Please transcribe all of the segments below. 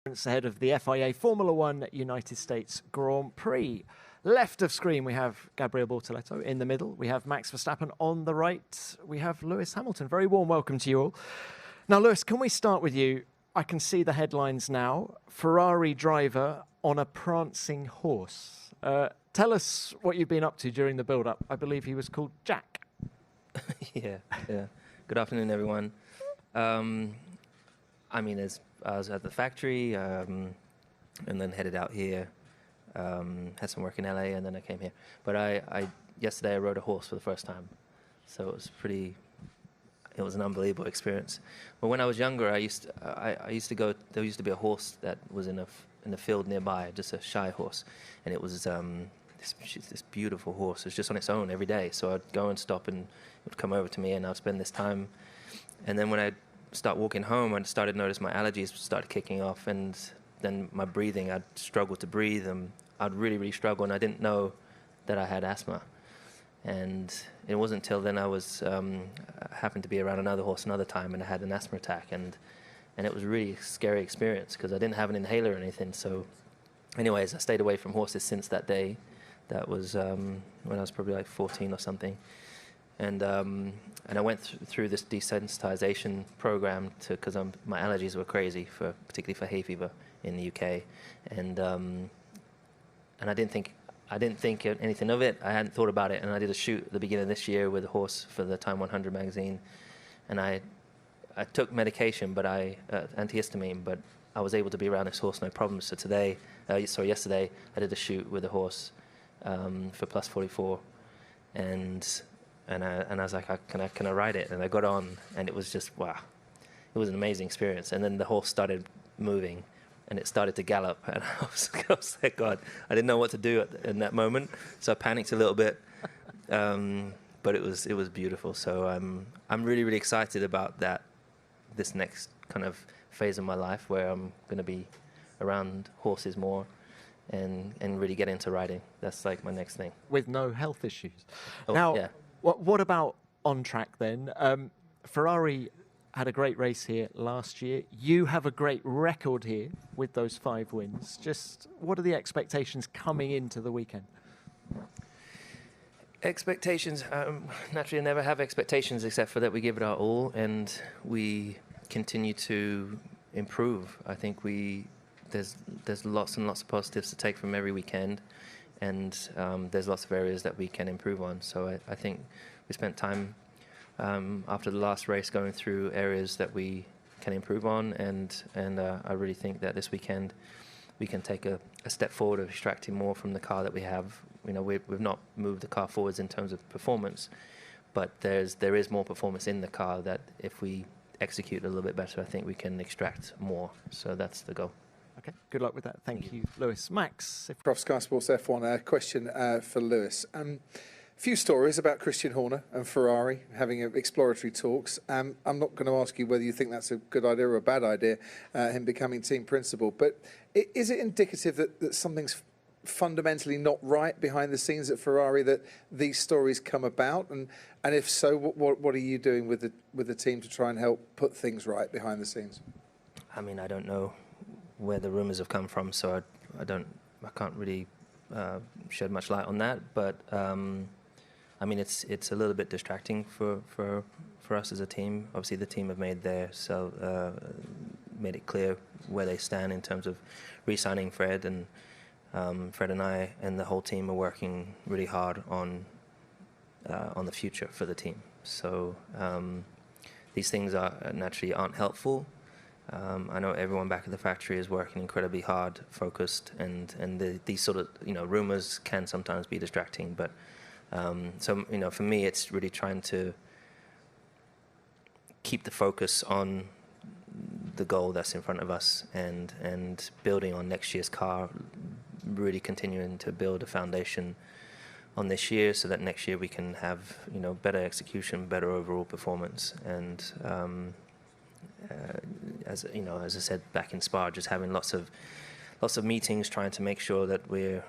ahead of the FIA Formula One United States Grand Prix. Left of screen, we have Gabriel Bortoleto. In the middle, we have Max Verstappen. On the right, we have Lewis Hamilton. Very warm welcome to you all. Now, Lewis, can we start with you? I can see the headlines now. Ferrari driver on a prancing horse. Tell us what you've been up to during the build-up. I believe he was called Jack. Yeah. Good afternoon, everyone. I was at the factory and then headed out here. Had some work in LA and then I came here. But yesterday I rode a horse for the first time, so it was an unbelievable experience. But when I was younger, I used to go. There used to be a horse that was in a field nearby, just a shy horse, and it was this beautiful horse. It was just on its own every day. So I'd go and stop, and it would come over to me, and I'd spend this time. And then when I start walking home, I started to notice my allergies started kicking off, and then my breathing, I'd struggle to breathe, and I'd really struggle, and I didn't know that I had asthma. And it wasn't until then I happened to be around another horse another time, and I had an asthma attack, and it was a really scary experience because I didn't have an inhaler or anything. So anyways, I stayed away from horses since that day. That was when I was probably like 14 or something. And I went through this desensitization program because my allergies were crazy, particularly for hay fever in the UK, and I didn't think anything of it. I hadn't thought about it, and I did a shoot at the beginning of this year with a horse for the Time 100 magazine, and I took medication, but antihistamine, but I was able to be around this horse no problem. So yesterday I did a shoot with a horse for Plus 44, and I was like, can I ride it? And I got on, and it was just, wow. It was an amazing experience. And then the horse started moving, and it started to gallop. And I was like, God, I didn't know what to do in that moment. So I panicked a little bit. But it was beautiful. So I'm really excited about this next kind of phase of my life where I'm going to be around horses more and really get into riding. That's like my next thing. With no health issues. Oh, now, yeah. What about on track then? Ferrari had a great race here last year. You have a great record here with those 5 wins. Just what are the expectations coming into the weekend? Expectations, naturally I never have expectations except for that we give it our all and we continue to improve. I think there's lots and lots of positives to take from every weekend. And there's lots of areas that we can improve on. So I think we spent time after the last race going through areas that we can improve on, and I really think that this weekend we can take a step forward of extracting more from the car that we have. You know, we've not moved the car forwards in terms of performance, but there is more performance in the car that if we execute a little bit better, I think we can extract more. So that's the goal. Okay, good luck with that. Thank you, Lewis. Max? Prof. Sky Sports F1, question for Lewis. A few stories about Christian Horner and Ferrari having exploratory talks. I'm not going to ask you whether you think that's a good idea or a bad idea, him becoming team principal, but is it indicative that something's fundamentally not right behind the scenes at Ferrari that these stories come about? And if so, what are you doing with the team to try and help put things right behind the scenes? I mean, I don't know where the rumors have come from, so I can't really shed much light on that. But I mean, it's a little bit distracting for us as a team. Obviously, the team have made it clear where they stand in terms of re-signing Fred, and Fred and I and the whole team are working really hard on the future for the team. So these things naturally aren't helpful. I know everyone back at the factory is working incredibly hard, focused, and these sort of rumors can sometimes be distracting. But so for me, it's really trying to keep the focus on the goal that's in front of us and building on next year's car, really continuing to build a foundation on this year so that next year we can have better execution, better overall performance, and as I said back in Spa, just having lots of meetings, trying to make sure that we're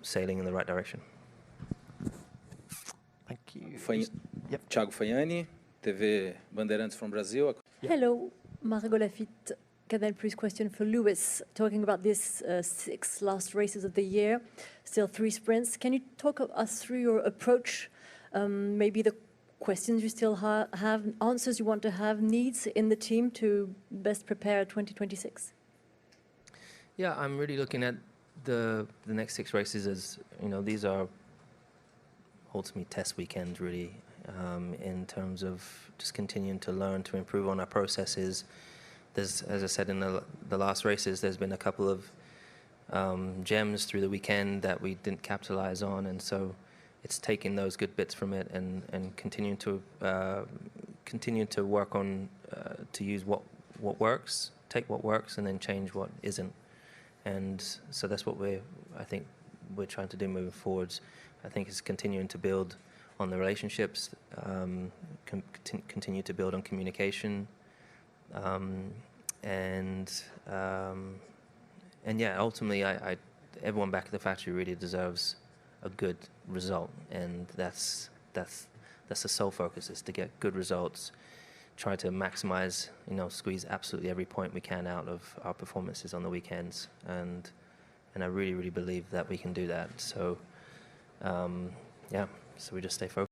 sailing in the right direction. Thank you. Thiago Faiani, TV Bandeirantes from Brazil. Hello, Margot Lafitte, Okay, then please question for Lewis. Talking about these 6 last races of the year, still 3 sprints. Can you talk us through your approach, maybe the questions you still have, answers you want to have, needs in the team to best prepare 2026? Yeah, I'm really looking at the next 6 races as, these are ultimately test weekends, really, in terms of just continuing to learn, to improve on our processes. There's, as I said in the last races, there's been a couple of gems through the weekend that we didn't capitalize on, and so it's taking those good bits from it and continuing to work on to use what works, take what works, and then change what isn't. And so that's what I think we're trying to do moving forwards. I think it's continuing to build on the relationships, continue to build on communication, and yeah, ultimately, everyone back at the factory really deserves a good result, and that's the sole focus, is to get good results, try to maximize, squeeze absolutely every point we can out of our performances on the weekends, and I really, really believe that we can do that. So, yeah, so we just stay focused.